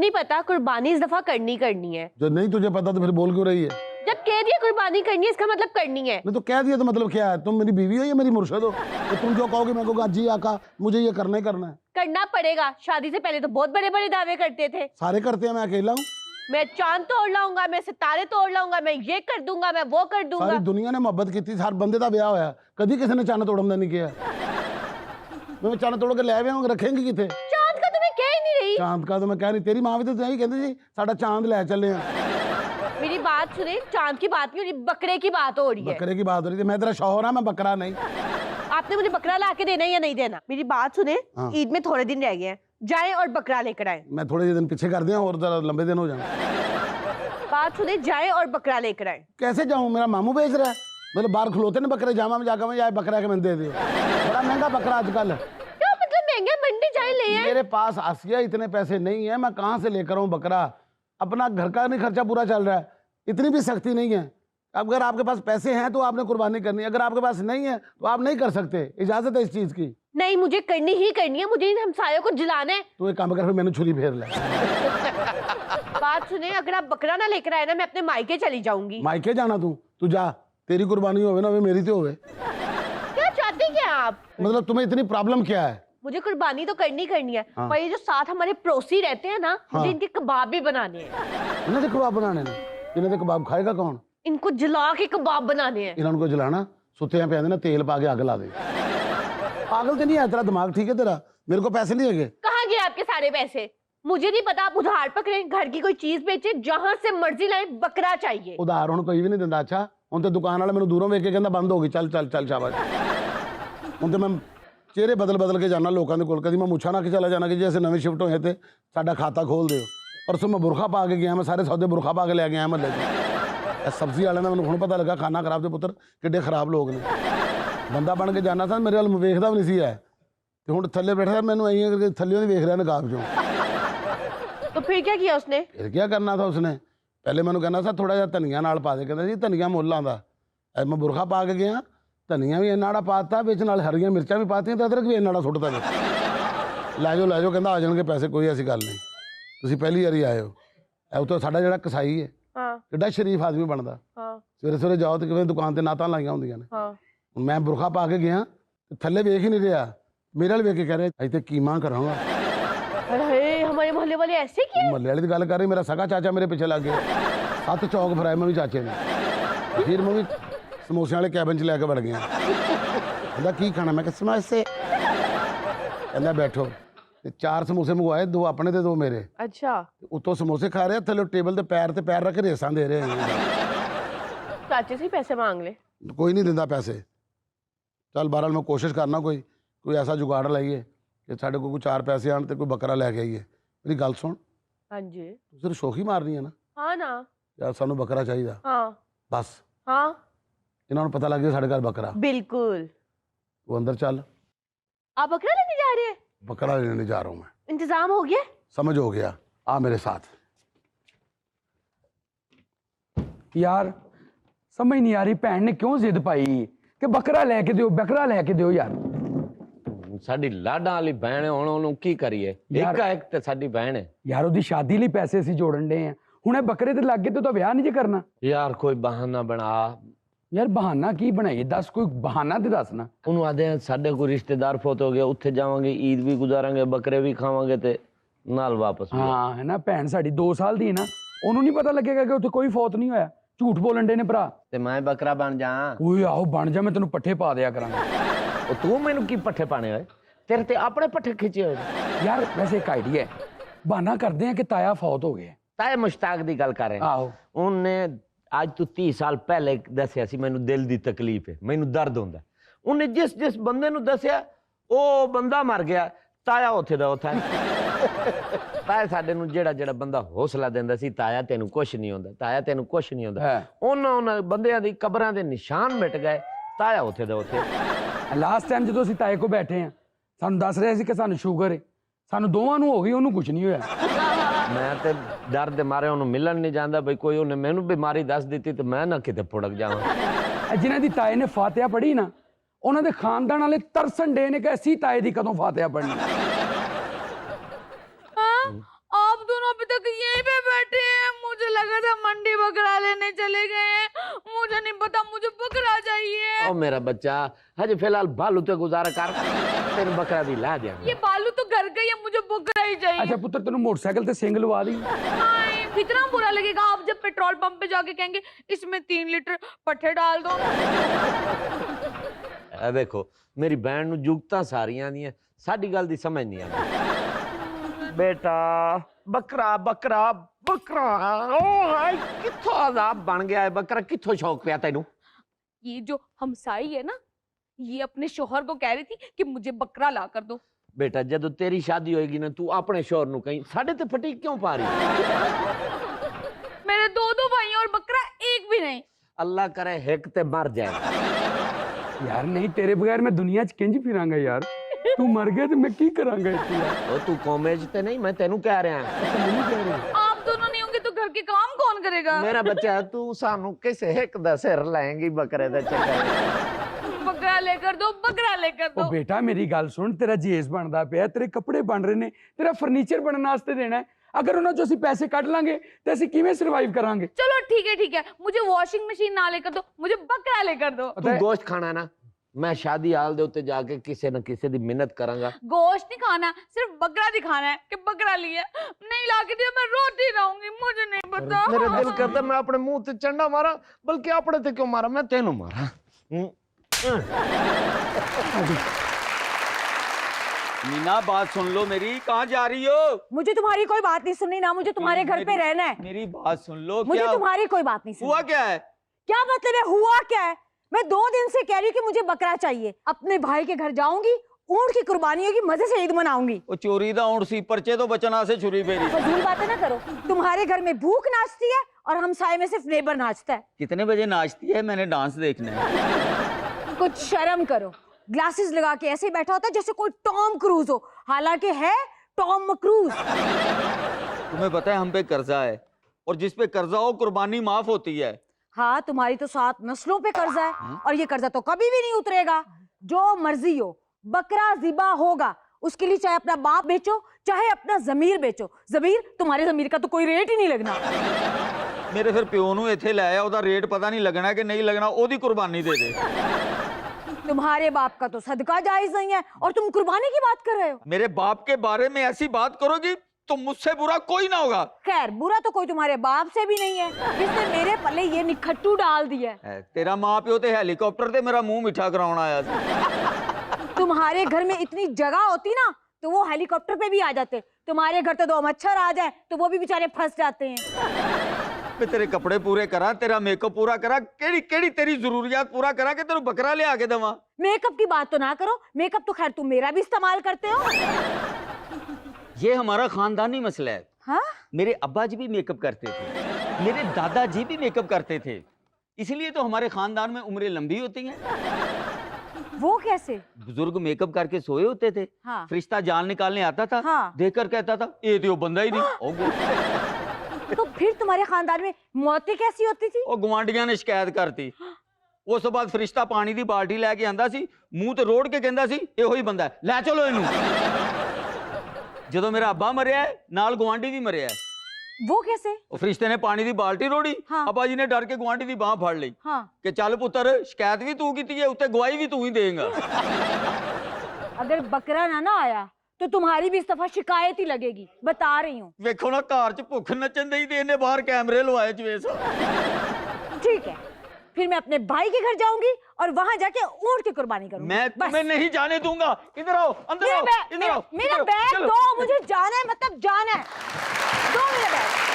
नहीं पता कुर्बानी इस दफा करनी है। जो नहीं तुझे पता तो फिर बोल क्यों रही है? जब कह दिया कुर्बानी करनी है इसका मतलब करनी है। नहीं तो कह दिया तो मतलब क्या है? तुम मेरी बीवी हो या मेरी मुर्शद हो? तो तुम जो कहोगे मैं कहूँगा जी आका मुझे ये करना ही करना है। करना पड़ेगा। शादी से पहले तो बहुत बड़े बड़े दावे करते थे। सारे करते हैं, मैं अकेला हूँ? मैं चांद तोड़ लाऊंगा, मैं सितारे तोड़ लाऊंगा, मैं ये कर दूंगा, मैं वो कर दूंगा। सारी दुनिया ने मोहब्बत की थी, हर बंदे का ब्याह होया, कभी किसी ने चन्न तोड़न नहीं किया। मैं चन्न तोड़ के ले आवे रखेंगे किथे? चांद का तो मैं कह ही नहीं रही। चांद का तो मैं कह नहीं, तेरी माँ भी तो यही कहती थी साडा चांद ले चले हैं। मेरी बात सुने, चांद की बात नहीं हो रही, बकरे की बात हो रही है। बकरे की बात हो रही थी। मैं तेरा शौहर मैं बकरा नहीं। आपने मुझे बकरा ला के देना है या नहीं देना? मेरी बात सुने, ईद में थोड़े दिन रह गए हैं, जाए और बकरा लेकर आए। मैं थोड़े दिन पीछे कर दिया और जरा लंबे दिन हो जाए। बात सुने, जाए और बकरा लेकर आए। कैसे जाऊं? मेरा मामू बेच रहा है, मतलब बाहर खलोते ने बकरे, जामा में जाकर मैं जाए बकरा के मैंने दे दिया। बड़ा महंगा बकरा आजकल। क्या मतलब महंगा? मंडी जाए ले आए। मेरे पास आसिया इतने पैसे नहीं है, मैं कहाँ से लेकर आऊं बकरा? अपना घर का नहीं खर्चा पूरा चल रहा है, इतनी भी सख्ती नहीं है। अगर आपके पास पैसे हैं तो आपने कुर्बानी करनी है, अगर आपके पास नहीं है तो आप नहीं कर सकते। इजाजत है इस चीज की? नहीं, मुझे करनी ही करनी है, मुझे इन हमसायों को जलाना है। तो एक काम कर, फिर मैंने छुरी फेर ले। बात सुने, अगर आप बकरा ना लेकर आए ना, मैं अपने मायके चली जाऊंगी। मायके जाना? तू जा, तेरी कुर्बानी होवे ना मेरी तो होवे। क्या चाहते क्या आप? मतलब तुम्हें इतनी प्रॉब्लम क्या है? मुझे कुर्बानी तो करनी है। हाँ। पर ये जो साथ हमारे पड़ोसी रहते हैं ना, मुझे इनके कबाब भी बनाने हैं। इन्हें कबाब बनाने ने? इन्हें कबाब खाएगा कौन? इनको जला के कबाब बनाने हैं। इन्होंने को जलाना, सुत्ते पे ना तेल पा के अग ला दे। पागल तो नहीं है? तेरा दिमाग ठीक है तेरा? मेरे को पैसे नहीं है। कहाँ गए आपके सारे पैसे? मुझे नहीं पता, आप उधार पकड़े, घर की कोई चीज बेचे, जहां से मर्जी लाए, बकरा चाहिए। उधार हुण कोई भी नहीं दिंदा। अच्छा हुण तो दुकान वाला मैंने दूरों वेख के कहंदा बंद हो गई, चल चल चल शाबाश। हुण तो मैं चेहरे बदल के जाना लोगों के कोल, कदी मैं मुछा ना के चला जाना कि जैसे नवे शिफ्ट होए थे साडा खाता खोल दिओ। परसों मैं बुरखा पा के गया, मैं सारे सौदे बुरखा पा के ले गया महल्ले च। सब्जी वाले ने मैंने हुण पता लगा खाना खराब दे पुत्र किड्डे खराब लोग ने। बंदा बन के जाना था, मेरे वाल वेखदा भी नहीं सी है ते हुण थल्ले बैठा मैनूं ऐं करके थल्लियों दी वेख रहा नकाब चों। तो फिर क्या किया उसने? फिर क्या करना था उसने? पहले मैंने कहना था थोड़ा जिहा धनिया नाल पा दे, कहता जी धनिया मुੱਲ आंदा। ऐ मैं बुरखा पा के गया, धनिया भी इन्ना पाता विच नाल हरियां मिर्चां भी पातियां ते अदरक भी इन्ना सुੱਟਦਾ विच। लै जाओ कहंदा आ जाणगे पैसे, कोई ऐसी गल नहीं, तुसीं पहली वारी आए हो। ऐ उत्तों साडा जिहड़ा कसाई है किड्डा शरीफ आदमी बनदा, सवेरे सवेरे जाओ तो किवें दुकान ते नातां लाइयां हुंदियां ने। मैं बुरखा पा के गया थल्ले वेख ही नहीं रहा, मेरे वाल वेख के कह रहे अज ते कीमा करांगा। अरे हमारे मोहल्ले वाले ऐसे किए? मोहल्ले वाली गल कर रही, मेरा सगा चाचा मेरे पीछे लग गया। 7 चौक फराए मैं भी चाचे ने, फिर मैं भी समोसे वाले कैबिन च लैके बढ़ गया। कहता की खाना? मैं कहा समोसे। कहता बैठो। 4 समोसे मंगवाए, 2 अपने ते 2 मेरे। अच्छा। उत्तों समोसे खा रहे, थले टेबल ते पैर रख के रेसां दे रहे हैं। चाचे से पैसे मांग ले। कोई नहीं दिंदा पैसे। चल बहरहाल मैं कोशिश करना कोई ऐसा जुगाड़ लाइए कि साढ़े को 4 पैसे आन ते कोई बकरा लैके आइए। मेरी गल सुन। हाँ जी। तू सिर्फ शौक ही मारनी है ना? हाँ ना। यार सानू बकरा चाहिए। हाँ। बस हाँ इन्होंने पता लग गया साढ़े घर बकरा। बिल्कुल। तू अंदर चल। आप बकरा लेने जा रहे हैं? बकरा लेने जा रहा हूँ मैं। इंतजाम हो गया? समझ हो गया, आ मेरे साथ। यार समझ नहीं आ रही भैन ने क्यों जिद पाई कि बकरा लैके दिओ यार। साडी लाडां वाली भैन हुण ओनू की करिए? एक ते साडी भैन है यार, ओदी शादी लई पैसे ਅਸੀਂ ਜੋੜਨ ਦੇ ਆ, ਹੁਣੇ ਬੱਕਰੇ ਤੇ ਲੱਗ ਗਏ ਤੇ ਉਹਦਾ ਵਿਆਹ ਨਹੀਂ ਜੇ ਕਰਨਾ। यार कोई बहाना बना। यार बहाना की बनाइए? दस कोई बहाना ते दस ना। ਉਹਨੂੰ ਆਦੇ ਸਾਡੇ ਕੋਈ ਰਿਸ਼ਤੇਦਾਰ ਫੋਤ ਹੋ ਗਿਆ, ਉੱਥੇ ਜਾਵਾਂਗੇ, ਈਦ ਵੀ ਗੁਜ਼ਾਰਾਂਗੇ, ਬੱਕਰੇ ਵੀ ਖਾਵਾਂਗੇ ਤੇ ਨਾਲ ਵਾਪਸ। ਹਾਂ ਹੈ ਨਾ, ਭੈਣ ਸਾਡੀ 2 ਸਾਲ ਦੀ ਹੈ ਨਾ, ਉਹਨੂੰ ਨਹੀਂ ਪਤਾ ਲੱਗੇਗਾ ਕਿ ਉੱਥੇ ਕੋਈ ਫੌਤ ਨਹੀਂ ਹੋਇਆ। ਝੂਠ ਬੋਲਣ ਦੇ ਨੇ ਭਰਾ। ਤੇ ਮੈਂ ਬੱਕਰਾ ਬਣ ਜਾ। ਓਏ ਆਹੋ ਬਣ ਜਾ, ਮੈਂ ਤੈਨੂੰ ਪੱਠੇ ਪਾ ਦਿਆ ਕਰਾਂਗਾ। ਉਹ ਤੂੰ ਮੈਨੂੰ ਕੀ ਪੱਠੇ ਪਾਣੇ ਹੋਏ? ਤੇਰੇ ਤੇ ਆਪਣੇ ਪੱਠੇ ਖਿੱਚੇ ਹੋਏ। ਯਾਰ ਵੈਸੇ ਇੱਕ ਆਈਡੀਆ ਹੈ, ਬਹਾਨਾ ਕਰਦੇ ਆ ਕਿ ਤਾਇਆ ਫੌਤ ਹੋ ਗਿਆ। ਤਾਏ ਮੁਸ਼ਤਾਕ ਦੀ ਗੱਲ ਕਰ ਰਹੇ। ਆਹੋ ਉਹਨੇ ਅੱਜ ਤੋਂ 30 ਸਾਲ ਪਹਿਲੇ ਦੱਸਿਆ ਸੀ ਮੈਨੂੰ ਦਿਲ ਦੀ ਤਕਲੀਫ ਹੈ, ਮੈਨੂੰ ਦਰਦ ਹੁੰਦਾ। ਉਹਨੇ ਜਿਸ ਬੰਦੇ ਨੂੰ ਦੱਸਿਆ ਉਹ ਬੰਦਾ ਮਰ ਗਿਆ, ਤਾਇਆ ਉੱਥੇ ਦਾ ਉੱਥੇ। ਤਾਇਆ ਸਾਡੇ ਨੂੰ ਜਿਹੜਾ ਬੰਦਾ ਹੌਸਲਾ ਦਿੰਦਾ ਸੀ, ਤਾਇਆ ਤੈਨੂੰ ਕੁਛ ਨਹੀਂ ਹੁੰਦਾ, ਤਾਇਆ ਤੈਨੂੰ ਕੁਛ ਨਹੀਂ ਹੁੰਦਾ, ਉਹਨਾਂ ਬੰਦਿਆਂ ਦੀ ਕਬਰਾਂ ਦੇ ਨਿਸ਼ਾਨ ਮਿਟ ਗਏ, ਤਾਇਆ ਉੱਥੇ ਦਾ ਉੱਥੇ। ਲਾਸਟ ਟਾਈਮ ਜਦੋਂ ਅਸੀਂ ਤਾਏ ਕੋ ਬੈਠੇ ਆ, ਸਾਨੂੰ ਦੱਸ ਰਿਹਾ ਸੀ ਕਿ ਸਾਨੂੰ ਸ਼ੂਗਰ ਹੈ, ਸਾਨੂੰ ਦੋਵਾਂ ਨੂੰ ਹੋ ਗਈ, ਉਹਨੂੰ ਕੁਛ ਨਹੀਂ ਹੋਇਆ। ਮੈਂ ਤੇ ਡਰ ਦੇ ਮਾਰੇ ਉਹਨੂੰ ਮਿਲਣ ਨਹੀਂ ਜਾਂਦਾ, ਬਈ ਕੋਈ ਉਹਨੇ ਮੈਨੂੰ ਬਿਮਾਰੀ ਦੱਸ ਦਿੱਤੀ ਤੇ ਮੈਂ ਨਾ ਕਿਤੇ ਪੁੜਕ ਜਾਵਾਂ। ਜਿਨ੍ਹਾਂ ਦੀ ਤਾਏ ਨੇ ਫਾਤਿਹਾ ਪੜ੍ਹੀ ਨਾ, ਉਹਨਾਂ ਦੇ ਖਾਨਦਾਨ ਵਾਲੇ ਤਰਸਣ ਡੇ ਨੇ ਕਿ ਅਸੀਂ ਤਾਏ ਦੀ ਕਦੋਂ ਫਾਤਿਹਾ ਪੜ੍ਹਨੀ। आप दोनों अभी तक बकरा लेने चले गए हैं। मुझे नहीं पता, मुझे बकरा चाहिए। ओ मेरा बच्चा, हजे फिलहाल भालू ते गुजारा कर, तेन बकरा भी ला दिया। ये बालू तो घर का ही है, मुझे बकरा ही चाहिए। अच्छा पुत्र तेन मोटरसाइकिल से सिंग लवा दी। हाय, कितना बुरा लगेगा आप जब पेट्रोल पंप पे जाके कहेंगे इसमें 3 लीटर पट्ठे डाल दो। देखो मेरी बहन ਨੂੰ जुगता सारियां ਦੀਆਂ ਸਾਡੀ ਗੱਲ ਦੀ ਸਮਝ ਨਹੀਂ ਆਉਂਦੀ। बेटा बकरा बकरा बकरा, ओ हाय किथों आजाब बन गया है बकरा, किथों शौक पिया तेनू? ये जो हमसाई है ना, ये अपने शोहर को कह रही थी कि मुझे बकरा ला कर दो। बेटा जब तेरी शादी होएगी ना, तू अपने शोहर ਨੂੰ कहीं साडे ते फटीक क्यों पा रही? मेरे 2 भाई और बकरा एक भी नहीं। अल्लाह करे हिक ते मर जाए। यार नहीं, तेरे बगैर मैं दुनिया च किंज फिरांगा यार। तू मर गया तो मैं की करांगा इत्थे यार। ओ तू कॉमेज ते नहीं, मैं तेनू कह रहा अच्छा मैनू कह रहे हैं। आप दोनों नहीं होंगे तो घर के काम कौन करेगा? मेरा बच्चा तू सानू किस हिक दा सिर लाएंगी बकरे दा चक्कर। बकरा लेकर दो, बकरा लेकर ओ दो। बेटा मेरी गल सुन, तेरा जेस बनदा पिया, तेरे कपड़े बन रहे ने, तेरा फर्नीचर बनने वास्ते देना है। अगर उन्होंने जो ਅਸੀਂ पैसे ਕੱਢ ਲਾਂਗੇ ਤੇ ਅਸੀਂ ਕਿਵੇਂ ਸਰਵਾਈਵ ਕਰਾਂਗੇ? चलो ठीक है, मुझे वॉशिंग मशीन ना लेकर दो, मुझे बकरा लेकर दो। तू गोश्त खाना ना, मैं शादी हाल दे उत्ते जाके किसी न किसी दी मिन्नत करांगा। गोश्त नहीं खाना, सिर्फ बकरा दिखाना है कि बकरा लिया। नहीं ला के दिया मैं रोती रहूंगी, मुझे नहीं पता। मेरा दिल करता मैं अपने मुंह ते चंडा मारा, बल्कि अपने ते क्यों मारा, मैं तेनू मारा। मीना बात सुन लो मेरी, कहाँ जा रही हो? मुझे तुम्हारी कोई बात नहीं सुननी, ना मुझे तुम्हारे घर पे रहना है। मेरी बात सुन लो। मुझे क्या तुम्हारी कोई बात नहीं सुननी। हुआ क्या है? क्या मतलब है हुआ क्या है? मैं 2 दिन से कह रही हूँ कि मुझे बकरा चाहिए। अपने भाई के घर जाऊंगी, ऊंट की कुर्बानी होगी, मजे से ईद मनाऊंगी। वो चोरी दा ऊँट सी, पर्चे तो बचना से छुरी फेरी। फजूल बातें ना करो। तुम्हारे घर में भूख नाचती है और हमसाये में सिर्फ नेबर नाचता है। कितने बजे नाचती है? मैंने डांस देखना है। कुछ शर्म करो। ग्लासेस लगा के ऐसे बैठा होता है जैसे कोई टॉम क्रूज हो, हालांकि है टॉम मक्रूज। तुम्हें पता है हम पे कर्जा है, और जिस पे कर्जा हो कुर्बानी माफ होती है। हाँ, तुम्हारी तो 7 नस्लों पे कर्जा है और ये कर्जा तो कभी भी नहीं उतरेगा। जो मर्जी हो, बकरा ज़िबा होगा। उसके लिए चाहे अपना बाप बेचो, चाहे अपना जमीर बेचो। जमीर, तुम्हारे जमीर का तो कोई रेट ही नहीं लगना। मेरे फिर प्यो नू इत्थे ले आया, ओदा रेट पता नहीं लगना कि नहीं लगना, ओदी कुर्बानी दे दे। तुम्हारे बाप का तो सदका जायज नहीं है और तुम कुर्बानी की बात कर रहे हो। मेरे बाप के बारे में ऐसी बात करोगी तो मुझसे बुरा कोई ना होगा। खैर, बुरा तो कोई तुम्हारे बाप से भी नहीं है, जिसने मेरे पल्ले ये निखट्टू डाल दिया है। तेरा माँ प्यो ते हेलीकॉप्टर ते मेरा मुंह मिठा कराउण आया सी। तुम्हारे घर में इतनी जगह होती ना तो वो हेलीकॉप्टर पे भी आ जाते। तुम्हारे घर तो 2 मच्छर आ जाए तो वो भी बेचारे फंस जाते हैं। मैं तेरे कपड़े पूरे करा, तेरा मेकअप पूरा करा, केड़ी केड़ी तेरी जरूरियात पूरा करा के तेरे बकरा ले आके दवा। मेकअप की बात तो ना करो। मेकअप तो खैर तुम मेरा भी इस्तेमाल करते हो। ये हमारा खानदानी मसला है। हाँ? मेरे अब्बा जी भी मेकअप करते थे, मेरे दादाजी भी मेकअप करते थे, इसलिए तो हमारे खानदान में उम्रें लंबी होती हैं। वो कैसे? बुजुर्ग मेकअप करके सोए होते थे, हाँ। फरिश्ता जान निकालने आता था, हाँ। देखकर कहता था ये तो बंदा ही नहीं। हो गया। तो फिर तुम्हारे खानदान में मौतें कैसी होती थी? और गुआंढियां ने शिकायत करती। उस तो बाद फरिश्ता पानी की बाल्टी लैके आंदा सी, मुंह ते रोड़ के कहंदा सी इहो ही बंदा है, लै चलो इनू। जदों मेरा अब्बा मरिया है, नाल गुआंढी भी मरिया है। वो कैसे? वो फरिश्ते ने पानी की बाल्टी रोड़ी, हाँ। अब्बा जी ने डर के गुआंढी की बांह फड़ ली हाँ। कि चल पुत्र शिकायत भी तू की है, उत्ते गवाही भी तू ही देगा। अगर बकरा ना आया तो तुम्हारी भी इस दफा शिकायत ही लगेगी, बता रही हूँ। वेखो ना घर च भुख नचन दई ते इन्हें बाहर कैमरे लवाए चवेस। ठीक है, फिर मैं अपने भाई के घर जाऊंगी और वहां जाके ऊंट की कुर्बानी करूंगी। मैं तुम्हें नहीं जाने दूंगा। इधर आओ, अंदर आओ, इधर आओ। मेरा बैग दो, मुझे जाना है, मतलब जाना है। दो